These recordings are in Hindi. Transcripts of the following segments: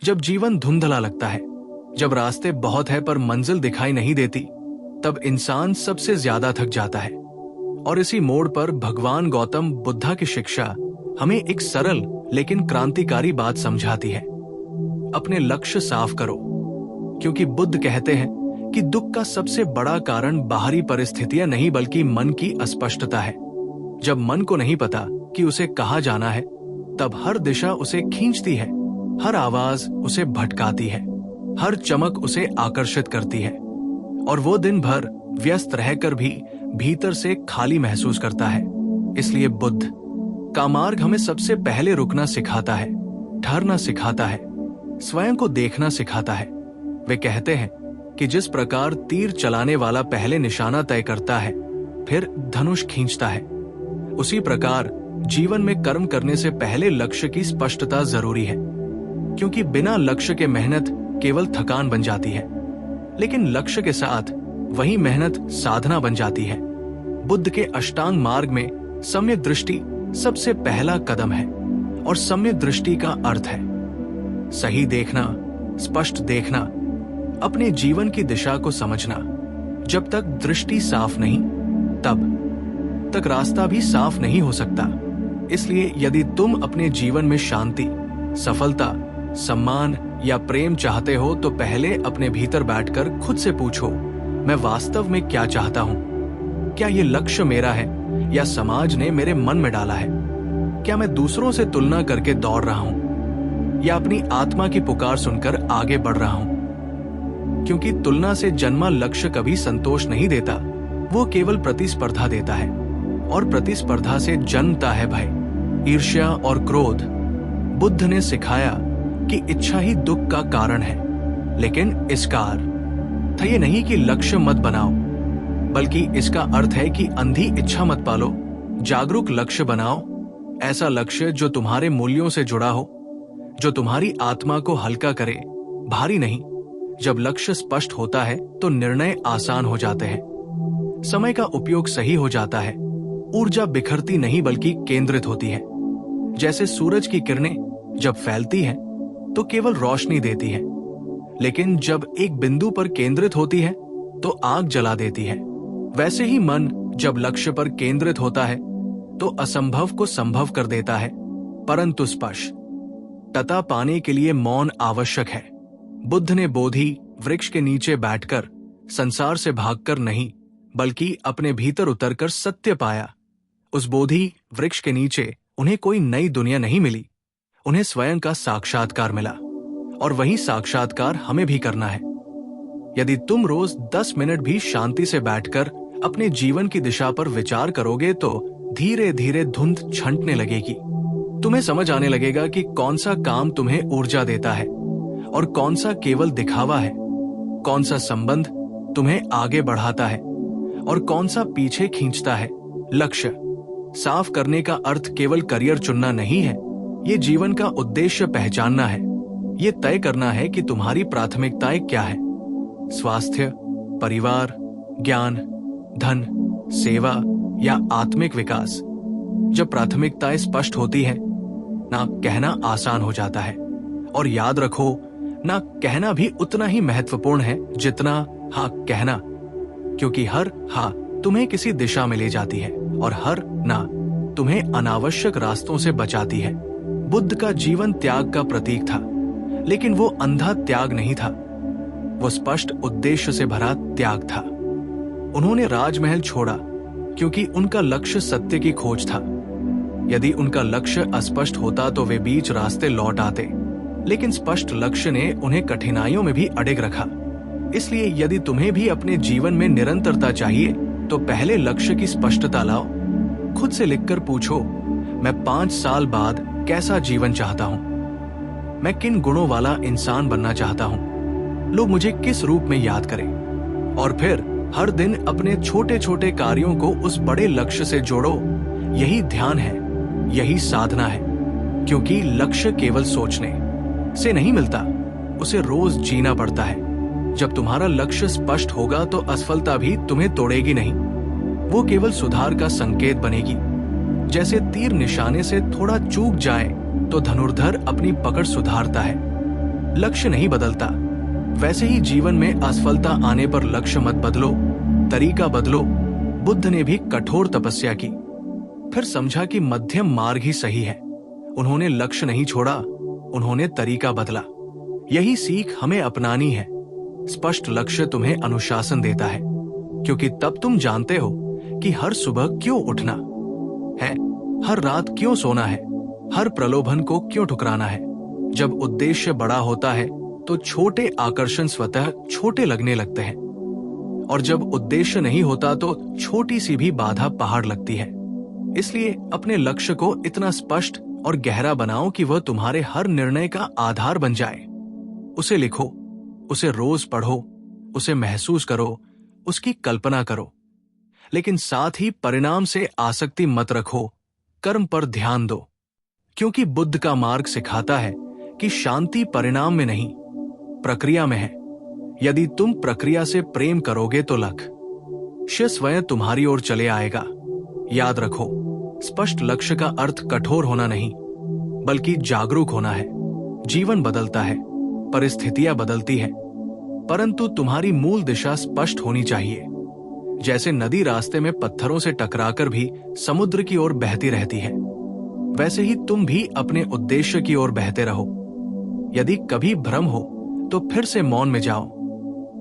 जब जीवन धुंधला लगता है, जब रास्ते बहुत है पर मंजिल दिखाई नहीं देती, तब इंसान सबसे ज्यादा थक जाता है। और इसी मोड़ पर भगवान गौतम बुद्धा की शिक्षा हमें एक सरल लेकिन क्रांतिकारी बात समझाती है। अपने लक्ष्य साफ करो, क्योंकि बुद्ध कहते हैं कि दुख का सबसे बड़ा कारण बाहरी परिस्थितियां नहीं बल्कि मन की अस्पष्टता है। जब मन को नहीं पता कि उसे कहाँ जाना है, तब हर दिशा उसे खींचती है, हर आवाज उसे भटकाती है, हर चमक उसे आकर्षित करती है, और वो दिन भर व्यस्त रहकर भी भीतर से खाली महसूस करता है। इसलिए बुद्ध का मार्ग हमें सबसे पहले रुकना सिखाता है, ठहरना सिखाता है, स्वयं को देखना सिखाता है। वे कहते हैं कि जिस प्रकार तीर चलाने वाला पहले निशाना तय करता है, फिर धनुष खींचता है, उसी प्रकार जीवन में कर्म करने से पहले लक्ष्य की स्पष्टता जरूरी है। क्योंकि बिना लक्ष्य के मेहनत केवल थकान बन जाती है, लेकिन लक्ष्य के साथ वही मेहनत साधना बन जाती है। बुद्ध के अष्टांग मार्ग में सम्यक दृष्टि सबसे पहला कदम है, और सम्यक दृष्टि का अर्थ है सही देखना, स्पष्ट देखना, अपने जीवन की दिशा को समझना। जब तक दृष्टि साफ नहीं, तब तक रास्ता भी साफ नहीं हो सकता। इसलिए यदि तुम अपने जीवन में शांति, सफलता, सम्मान या प्रेम चाहते हो, तो पहले अपने भीतर बैठकर खुद से पूछो, मैं वास्तव में क्या चाहता हूं? क्या ये लक्ष्य मेरा है या समाज ने मेरे मन में डाला है? क्या मैं दूसरों से तुलना करके दौड़ रहा हूं या अपनी आत्मा की पुकार सुनकर आगे बढ़ रहा हूं? क्योंकि तुलना से जन्मा लक्ष्य कभी संतोष नहीं देता, वो केवल प्रतिस्पर्धा देता है, और प्रतिस्पर्धा से जन्मता है भय, ईर्ष्या और क्रोध। बुद्ध ने सिखाया कि इच्छा ही दुख का कारण है, लेकिन इसका अर्थ ये नहीं कि लक्ष्य मत बनाओ, बल्कि इसका अर्थ है कि अंधी इच्छा मत पालो, जागरूक लक्ष्य बनाओ। ऐसा लक्ष्य जो तुम्हारे मूल्यों से जुड़ा हो, जो तुम्हारी आत्मा को हल्का करे, भारी नहीं। जब लक्ष्य स्पष्ट होता है तो निर्णय आसान हो जाते हैं, समय का उपयोग सही हो जाता है, ऊर्जा बिखरती नहीं बल्कि केंद्रित होती है। जैसे सूरज की किरणें जब फैलती हैं तो केवल रोशनी देती है, लेकिन जब एक बिंदु पर केंद्रित होती है तो आग जला देती है। वैसे ही मन जब लक्ष्य पर केंद्रित होता है तो असंभव को संभव कर देता है, परंतु स्पष्टता पाने के लिए मौन आवश्यक है। बुद्ध ने बोधि वृक्ष के नीचे बैठकर संसार से भागकर नहीं, बल्कि अपने भीतर उतरकर सत्य पाया। उस बोधि वृक्ष के नीचे उन्हें कोई नई दुनिया नहीं मिली, उन्हें स्वयं का साक्षात्कार मिला, और वही साक्षात्कार हमें भी करना है। यदि तुम रोज 10 मिनट भी शांति से बैठकर अपने जीवन की दिशा पर विचार करोगे तो धीरे धीरे धुंध छंटने लगेगी। तुम्हें समझ आने लगेगा कि कौन सा काम तुम्हें ऊर्जा देता है और कौन सा केवल दिखावा है, कौन सा संबंध तुम्हें आगे बढ़ाता है और कौन सा पीछे खींचता है। लक्ष्य साफ करने का अर्थ केवल करियर चुनना नहीं है, ये जीवन का उद्देश्य पहचानना है। ये तय करना है कि तुम्हारी प्राथमिकताएं क्या है, स्वास्थ्य, परिवार, ज्ञान, धन, सेवा या आत्मिक विकास। जब प्राथमिकताएं स्पष्ट होती है, ना कहना आसान हो जाता है। और याद रखो, ना कहना भी उतना ही महत्वपूर्ण है जितना हाँ कहना, क्योंकि हर हाँ तुम्हें किसी दिशा में ले जाती है और हर ना तुम्हें अनावश्यक रास्तों से बचाती है। बुद्ध का जीवन त्याग का प्रतीक था, लेकिन वो अंधा त्याग नहीं था, वो स्पष्ट उद्देश्य से भरा त्याग था। उन्होंने राजमहल छोड़ा क्योंकि उनका लक्ष्य सत्य की खोज था। यदि उनका लक्ष्य अस्पष्ट होता तो वे बीच रास्ते लौट आते, लेकिन स्पष्ट लक्ष्य ने उन्हें कठिनाइयों में भी अड़िग रखा। इसलिए यदि तुम्हें भी अपने जीवन में निरंतरता चाहिए तो पहले लक्ष्य की स्पष्टता लाओ। खुद से लिखकर पूछो, मैं 5 साल बाद कैसा जीवन चाहता हूं? मैं किन गुणों वाला इंसान बनना चाहता हूं? लोग मुझे किस रूप में याद करें? और फिर हर दिन अपने छोटे छोटे कार्यों को उस बड़े लक्ष्य से जोड़ो। यही ध्यान है, यही साधना है, क्योंकि लक्ष्य केवल सोचने से नहीं मिलता, उसे रोज जीना पड़ता है। जब तुम्हारा लक्ष्य स्पष्ट होगा तो असफलता भी तुम्हें तोड़ेगी नहीं, वो केवल सुधार का संकेत बनेगी। जैसे तीर निशाने से थोड़ा चूक जाए तो धनुर्धर अपनी पकड़ सुधारता है। लक्ष्य नहीं बदलता, वैसे ही जीवन में असफलता आने पर लक्ष्य मत बदलो, तरीका बदलो। बुद्ध ने भी कठोर तपस्या की, फिर समझा कि मध्यम मार्ग ही सही है। उन्होंने लक्ष्य नहीं छोड़ा, उन्होंने तरीका बदला। यही सीख हमें अपनानी है। स्पष्ट लक्ष्य तुम्हें अनुशासन देता है, क्योंकि तब तुम जानते हो कि हर सुबह क्यों उठना है, हर रात क्यों सोना है, हर प्रलोभन को क्यों ठुकराना है। जब उद्देश्य बड़ा होता है तो छोटे आकर्षण स्वतः छोटे लगने लगते हैं, और जब उद्देश्य नहीं होता तो छोटी सी भी बाधा पहाड़ लगती है। इसलिए अपने लक्ष्य को इतना स्पष्ट और गहरा बनाओ कि वह तुम्हारे हर निर्णय का आधार बन जाए। उसे लिखो, उसे रोज पढ़ो, उसे महसूस करो, उसकी कल्पना करो, लेकिन साथ ही परिणाम से आसक्ति मत रखो, कर्म पर ध्यान दो। क्योंकि बुद्ध का मार्ग सिखाता है कि शांति परिणाम में नहीं, प्रक्रिया में है। यदि तुम प्रक्रिया से प्रेम करोगे तो लक्ष्य स्वयं तुम्हारी ओर चले आएगा। याद रखो, स्पष्ट लक्ष्य का अर्थ कठोर होना नहीं, बल्कि जागरूक होना है। जीवन बदलता है, परिस्थितियां बदलती हैं, परंतु तुम्हारी मूल दिशा स्पष्ट होनी चाहिए। जैसे नदी रास्ते में पत्थरों से टकराकर भी समुद्र की ओर बहती रहती है, वैसे ही तुम भी अपने उद्देश्य की ओर बहते रहो। यदि कभी भ्रम हो तो फिर से मौन में जाओ,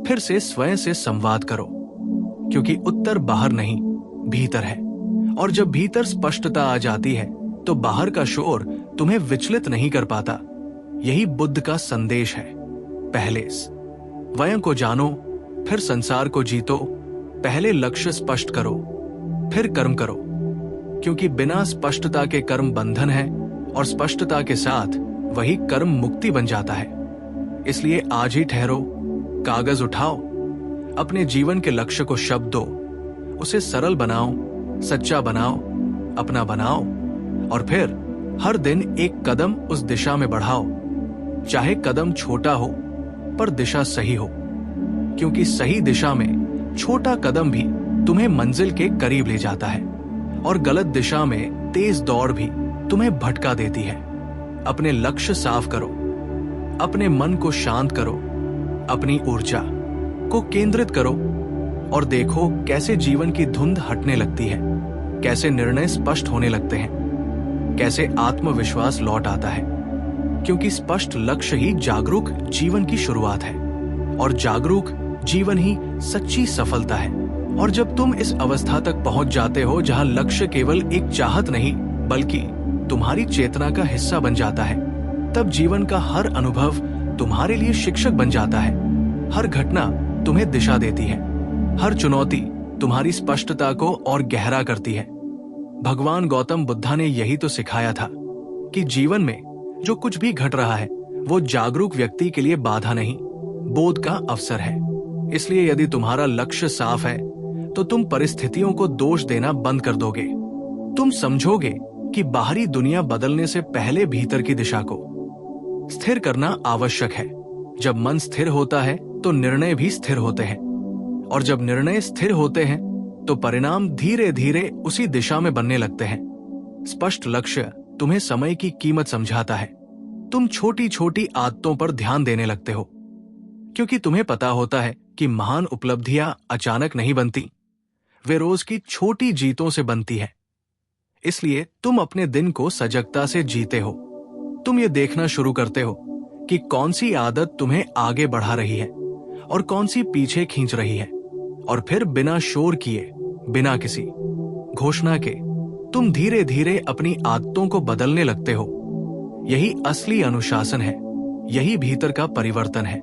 फिर से स्वयं से संवाद करो, क्योंकि उत्तर बाहर नहीं, भीतर है। और जब भीतर स्पष्टता आ जाती है तो बाहर का शोर तुम्हें विचलित नहीं कर पाता। यही बुद्ध का संदेश है। पहले स्वयं को जानो, फिर संसार को जीतो। पहले लक्ष्य स्पष्ट करो, फिर कर्म करो, क्योंकि बिना स्पष्टता के कर्म बंधन है, और स्पष्टता के साथ वही कर्म मुक्ति बन जाता है। इसलिए आज ही ठहरो, कागज उठाओ, अपने जीवन के लक्ष्य को शब्द दो, उसे सरल बनाओ, सच्चा बनाओ, अपना बनाओ, और फिर हर दिन एक कदम उस दिशा में बढ़ाओ। चाहे कदम छोटा हो, पर दिशा सही हो, क्योंकि सही दिशा में छोटा कदम भी तुम्हें मंजिल के करीब ले जाता है, और गलत दिशा में तेज दौड़ भी तुम्हें भटका देती है। अपने लक्ष्य साफ करो, अपने मन को शांत करो, अपनी ऊर्जा को केंद्रित करो, और देखो कैसे जीवन की धुंध हटने लगती है, कैसे निर्णय स्पष्ट होने लगते हैं, कैसे आत्मविश्वास लौट आता है। क्योंकि स्पष्ट लक्ष्य ही जागरूक जीवन की शुरुआत है, और जागरूक जीवन ही सच्ची सफलता है। और जब तुम इस अवस्था तक पहुंच जाते हो जहां लक्ष्य केवल एक चाहत नहीं, बल्कि तुम्हारी चेतना का हिस्सा बन जाता है, तब जीवन का हर अनुभव तुम्हारे लिए शिक्षक बन जाता है। हर घटना तुम्हें दिशा देती है, हर चुनौती तुम्हारी स्पष्टता को और गहरा करती है। भगवान गौतम बुद्धा ने यही तो सिखाया था कि जीवन में जो कुछ भी घट रहा है वो जागरूक व्यक्ति के लिए बाधा नहीं, बोध का अवसर है। इसलिए यदि तुम्हारा लक्ष्य साफ है तो तुम परिस्थितियों को दोष देना बंद कर दोगे। तुम समझोगे कि बाहरी दुनिया बदलने से पहले भीतर की दिशा को स्थिर करना आवश्यक है। जब मन स्थिर होता है तो निर्णय भी स्थिर होते हैं, और जब निर्णय स्थिर होते हैं तो परिणाम धीरे धीरे उसी दिशा में बनने लगते हैं। स्पष्ट लक्ष्य तुम्हें समय की कीमत समझाता है। तुम छोटी छोटी आदतों पर ध्यान देने लगते हो, क्योंकि तुम्हें पता होता है कि महान उपलब्धियां अचानक नहीं बनती, वे रोज की छोटी जीतों से बनती है। इसलिए तुम अपने दिन को सजगता से जीते हो। तुम ये देखना शुरू करते हो कि कौन सी आदत तुम्हें आगे बढ़ा रही है और कौन सी पीछे खींच रही है, और फिर बिना शोर किए, बिना किसी घोषणा के तुम धीरे धीरे अपनी आदतों को बदलने लगते हो। यही असली अनुशासन है, यही भीतर का परिवर्तन है।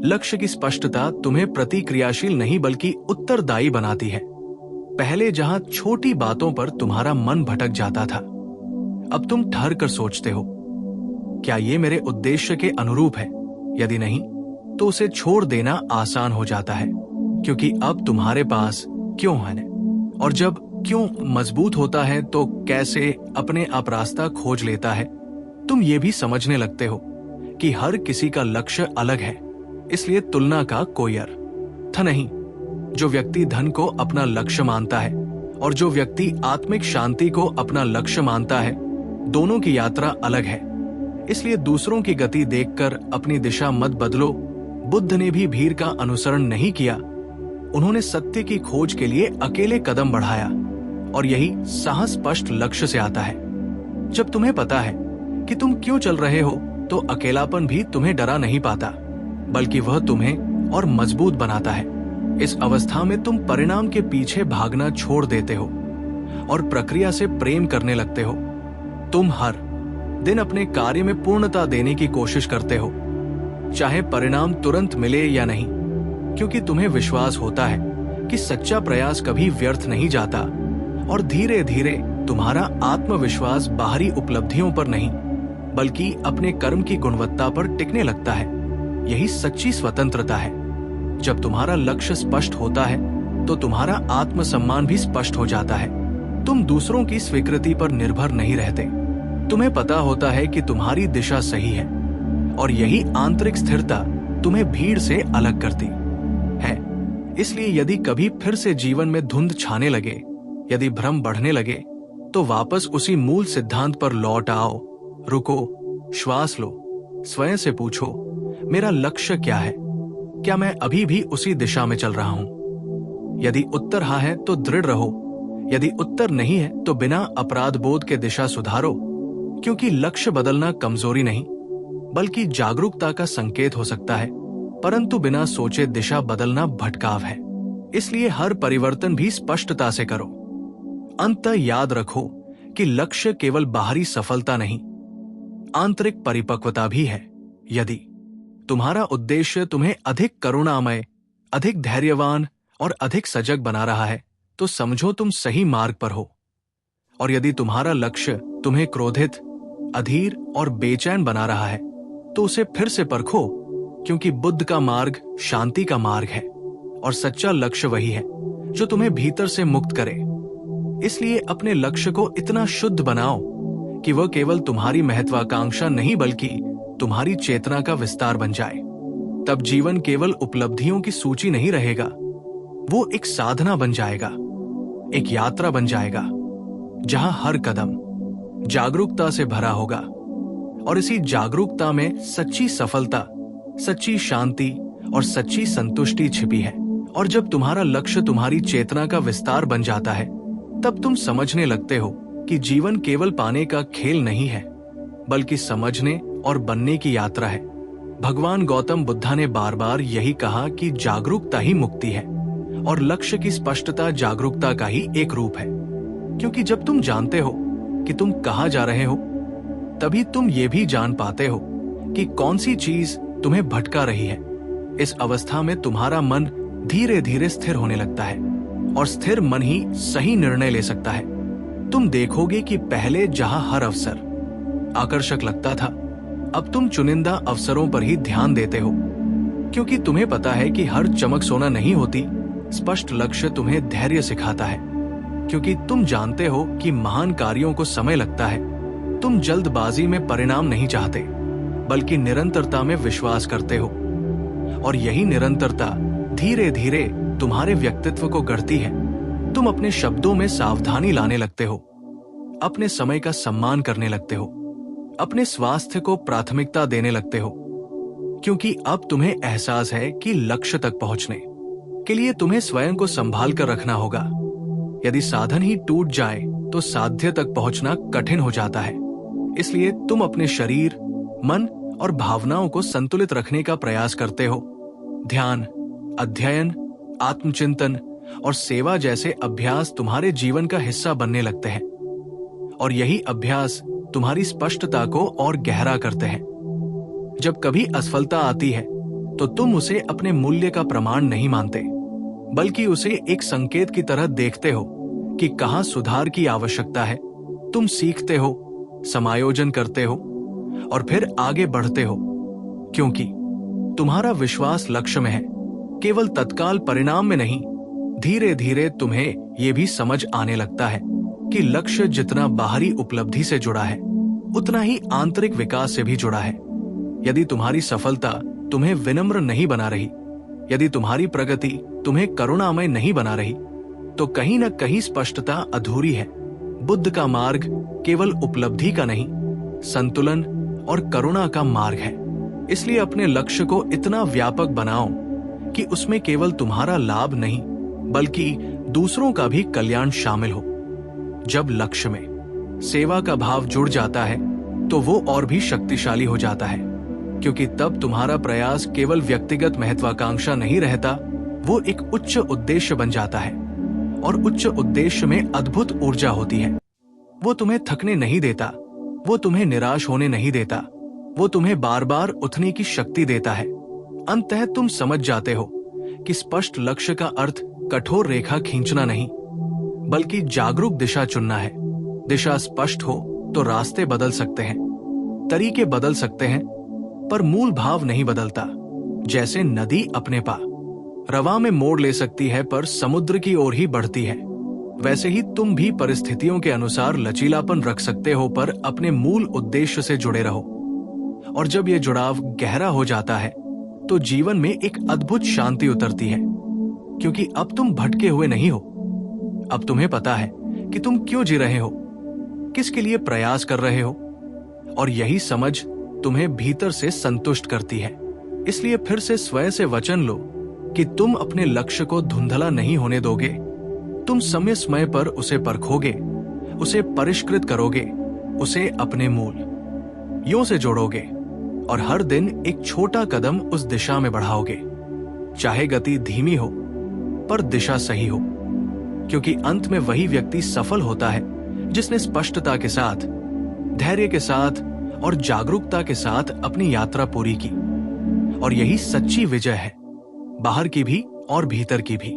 लक्ष्य की स्पष्टता तुम्हें प्रतिक्रियाशील नहीं बल्कि उत्तरदायी बनाती है। पहले जहां छोटी बातों पर तुम्हारा मन भटक जाता था, अब तुम ठहर कर सोचते हो, क्या ये मेरे उद्देश्य के अनुरूप है? यदि नहीं, तो उसे छोड़ देना आसान हो जाता है, क्योंकि अब तुम्हारे पास क्यों है, और जब क्यों मजबूत होता है तो कैसे अपने आप रास्ता खोज लेता है। तुम ये भी समझने लगते हो कि हर किसी का लक्ष्य अलग है, इसलिए तुलना का कोई अर्थ नहीं। जो व्यक्ति धन को अपना लक्ष्य मानता है और जो व्यक्ति आत्मिक शांति को अपना लक्ष्य मानता है, दोनों की यात्रा अलग है। इसलिए दूसरों की गति देखकर अपनी दिशा मत बदलो। बुद्ध ने भी भीड़ का अनुसरण नहीं किया। उन्होंने सत्य की खोज के लिए अकेले कदम बढ़ाया, और यही साहस स्पष्ट लक्ष्य से आता है। जब तुम्हें पता है कि तुम क्यों चल रहे हो, तो अकेलापन भी तुम्हें डरा नहीं पाता, बल्कि वह तुम्हें और मजबूत बनाता है। इस अवस्था में तुम परिणाम के पीछे भागना छोड़ देते हो और प्रक्रिया से प्रेम करने लगते हो। तुम हर दिन अपने कार्य में पूर्णता देने की कोशिश करते हो, चाहे परिणाम तुरंत मिले या नहीं, क्योंकि तुम्हें विश्वास होता है कि सच्चा प्रयास कभी व्यर्थ नहीं जाता, और धीरे धीरे तुम्हारा आत्मविश्वास बाहरी उपलब्धियों पर नहीं, बल्कि अपने कर्म की गुणवत्ता पर टिकने लगता है। यही सच्ची स्वतंत्रता है। जब तुम्हारा लक्ष्य स्पष्ट होता है, तो तुम्हारा आत्मसम्मान भी स्पष्ट हो जाता है। तुम दूसरों की स्वीकृति पर निर्भर नहीं रहते। तुम्हें पता होता है कि तुम्हारी दिशा सही है, और यही आंतरिक स्थिरता तुम्हें भीड़ से अलग करती है। इसलिए यदि कभी फिर से जीवन में धुंध छाने लगे, यदि भ्रम बढ़ने लगे, तो वापस उसी मूल सिद्धांत पर लौट आओ। रुको, श्वास लो, स्वयं से पूछो, मेरा लक्ष्य क्या है? क्या मैं अभी भी उसी दिशा में चल रहा हूं? यदि उत्तर हाँ है तो दृढ़ रहो, यदि उत्तर नहीं है तो बिना अपराध बोध के दिशा सुधारो, क्योंकि लक्ष्य बदलना कमजोरी नहीं, बल्कि जागरूकता का संकेत हो सकता है, परंतु बिना सोचे दिशा बदलना भटकाव है। इसलिए हर परिवर्तन भी स्पष्टता से करो। अंततः याद रखो कि लक्ष्य केवल बाहरी सफलता नहीं, आंतरिक परिपक्वता भी है। यदि तुम्हारा उद्देश्य तुम्हें अधिक करुणामय, अधिक धैर्यवान और अधिक सजग बना रहा है, तो समझो तुम सही मार्ग पर हो। और यदि तुम्हारा लक्ष्य तुम्हें क्रोधित, अधीर और बेचैन बना रहा है, तो उसे फिर से परखो, क्योंकि बुद्ध का मार्ग शांति का मार्ग है, और सच्चा लक्ष्य वही है जो तुम्हें भीतर से मुक्त करे। इसलिए अपने लक्ष्य को इतना शुद्ध बनाओ कि वह केवल तुम्हारी महत्वाकांक्षा नहीं, बल्कि तुम्हारी चेतना का विस्तार बन जाए। तब जीवन केवल उपलब्धियों की सूची नहीं रहेगा, वो एक साधना बन जाएगा, एक यात्रा बन जाएगा, जहां हर कदम जागरूकता से भरा होगा। और इसी जागरूकता में सच्ची सफलता, सच्ची शांति और सच्ची संतुष्टि छिपी है। और जब तुम्हारा लक्ष्य तुम्हारी चेतना का विस्तार बन जाता है, तब तुम समझने लगते हो कि जीवन केवल पाने का खेल नहीं है, बल्कि समझने और बनने की यात्रा है। भगवान गौतम बुद्धा ने बार बार यही कहा कि जागरूकता ही मुक्ति है, और लक्ष्य की स्पष्टता जागरूकता का ही एक रूप है। क्योंकि जब तुम जानते हो कि तुम कहाँ जा रहे हो, तभी तुम ये भी जान पाते हो कि कौन सी चीज तुम्हें भटका रही है। इस अवस्था में तुम्हारा मन धीरे धीरे स्थिर होने लगता है, और स्थिर मन ही सही निर्णय ले सकता है। तुम देखोगे कि पहले जहां हर अवसर आकर्षक लगता था, अब तुम चुनिंदा अवसरों पर ही ध्यान देते हो, क्योंकि तुम्हें पता है कि हर चमक सोना नहीं होती। स्पष्ट लक्ष्य तुम्हें धैर्य सिखाता है, क्योंकि तुम जानते हो कि महान कार्यों को समय लगता है। तुम जल्दबाजी में परिणाम नहीं चाहते, बल्कि निरंतरता में विश्वास करते हो, और यही निरंतरता धीरे धीरे तुम्हारे व्यक्तित्व को गढ़ती है। तुम अपने शब्दों में सावधानी लाने लगते हो, अपने समय का सम्मान करने लगते हो, अपने स्वास्थ्य को प्राथमिकता देने लगते हो, क्योंकि अब तुम्हें एहसास है कि लक्ष्य तक पहुंचने के लिए तुम्हें स्वयं को संभाल कर रखना होगा। यदि साधन ही टूट जाए तो साध्य तक पहुंचना कठिन हो जाता है। इसलिए तुम अपने शरीर, मन और भावनाओं को संतुलित रखने का प्रयास करते हो। ध्यान, अध्ययन, आत्मचिंतन और सेवा जैसे अभ्यास तुम्हारे जीवन का हिस्सा बनने लगते हैं, और यही अभ्यास तुम्हारी स्पष्टता को और गहरा करते हैं। जब कभी असफलता आती है, तो तुम उसे अपने मूल्य का प्रमाण नहीं मानते, बल्कि उसे एक संकेत की तरह देखते हो कि कहां सुधार की आवश्यकता है। तुम सीखते हो, समायोजन करते हो और फिर आगे बढ़ते हो, क्योंकि तुम्हारा विश्वास लक्ष्य में है, केवल तत्काल परिणाम में नहीं। धीरे धीरे तुम्हें यह भी समझ आने लगता है कि लक्ष्य जितना बाहरी उपलब्धि से जुड़ा है, उतना ही आंतरिक विकास से भी जुड़ा है। यदि तुम्हारी सफलता तुम्हें विनम्र नहीं बना रही, यदि तुम्हारी प्रगति तुम्हें करुणामय नहीं बना रही, तो कहीं न कहीं स्पष्टता अधूरी है। बुद्ध का मार्ग केवल उपलब्धि का नहीं, संतुलन, और करुणा का मार्ग है। इसलिए अपने लक्ष्य को इतना व्यापक बनाओ कि उसमें केवल तुम्हारा लाभ नहीं बल्कि दूसरों का भी कल्याण शामिल हो। जब लक्ष्य में सेवा का भाव जुड़ जाता है तो वो और भी शक्तिशाली हो जाता है, क्योंकि तब तुम्हारा प्रयास केवल व्यक्तिगत महत्वाकांक्षा नहीं रहता, वो एक उच्च उद्देश्य बन जाता है। और उच्च उद्देश्य में अद्भुत ऊर्जा होती है। वो तुम्हें थकने नहीं देता, वो तुम्हें निराश होने नहीं देता, वो तुम्हें बार बार उठने की शक्ति देता है। अंततः तुम समझ जाते हो कि स्पष्ट लक्ष्य का अर्थ कठोर रेखा खींचना नहीं बल्कि जागरूक दिशा चुनना है। दिशा स्पष्ट हो तो रास्ते बदल सकते हैं, तरीके बदल सकते हैं, पर मूल भाव नहीं बदलता। जैसे नदी अपने रवा में मोड़ ले सकती है पर समुद्र की ओर ही बढ़ती है, वैसे ही तुम भी परिस्थितियों के अनुसार लचीलापन रख सकते हो पर अपने मूल उद्देश्य से जुड़े रहो। और जब यह जुड़ाव गहरा हो जाता है तो जीवन में एक अद्भुत शांति उतरती है, क्योंकि अब तुम भटके हुए नहीं हो। अब तुम्हें पता है कि तुम क्यों जी रहे हो, किसके लिए प्रयास कर रहे हो, और यही समझ तुम्हें भीतर से संतुष्ट करती है। इसलिए फिर से स्वयं से वचन लो कि तुम अपने लक्ष्य को धुंधला नहीं होने दोगे। तुम समय समय पर उसे परखोगे, उसे परिष्कृत करोगे, उसे अपने मूल यों से जोड़ोगे और हर दिन एक छोटा कदम उस दिशा में बढ़ाओगे। चाहे गति धीमी हो पर दिशा सही हो, क्योंकि अंत में वही व्यक्ति सफल होता है जिसने स्पष्टता के साथ, धैर्य के साथ और जागरूकता के साथ अपनी यात्रा पूरी की। और यही सच्ची विजय है, बाहर की भी और भीतर की भी।